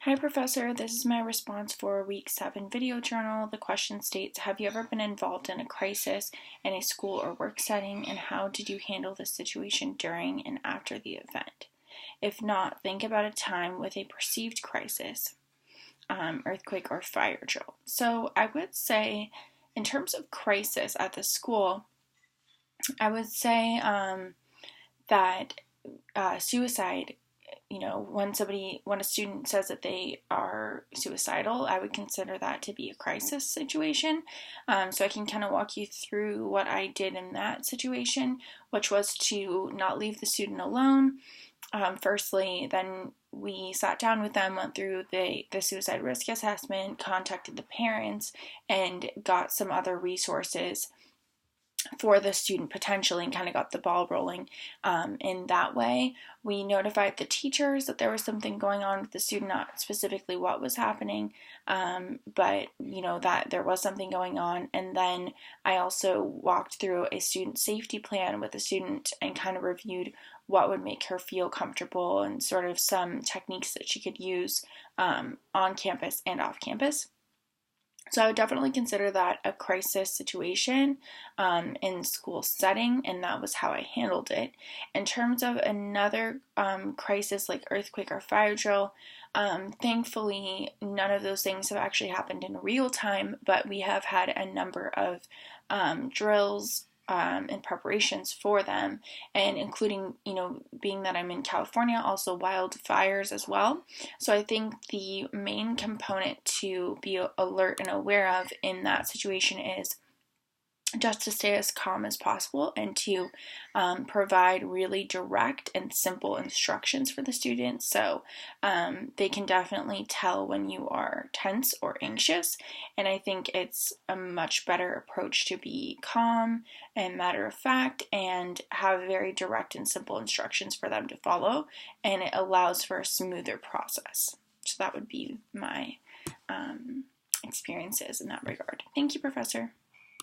Hi, Professor. This is my response for Week 7 video journal. The question states, have you ever been involved in a crisis in a school or work setting, and how did you handle the situation during and after the event? If not, think about a time with a perceived crisis, earthquake, or fire drill. So I would say, in terms of crisis at the school, I would say that suicide, when a student says that they are suicidal, I would consider that to be a crisis situation. So I can kind of walk you through what I did in that situation, which was to not leave the student alone. Firstly, then we sat down with them, went through the suicide risk assessment, contacted the parents, and got some other resources for the student potentially, and kind of got the ball rolling in that way. We notified the teachers that there was something going on with the student, not specifically what was happening, but that there was something going on. And then I also walked through a student safety plan with the student and kind of reviewed what would make her feel comfortable and sort of some techniques that she could use on campus and off campus. So I would definitely consider that a crisis situation in school setting, and that was how I handled it. In terms of another crisis like earthquake or fire drill, thankfully none of those things have actually happened in real time, but we have had a number of drills and preparations for them, and including, being that I'm in California, also wildfires as well. So I think the main component to be alert and aware of in that situation is just to stay as calm as possible and to provide really direct and simple instructions for the students, so they can definitely tell when you are tense or anxious. And I think it's a much better approach to be calm and matter of fact and have very direct and simple instructions for them to follow, and it allows for a smoother process. So that would be my experiences in that regard. Thank you, Professor.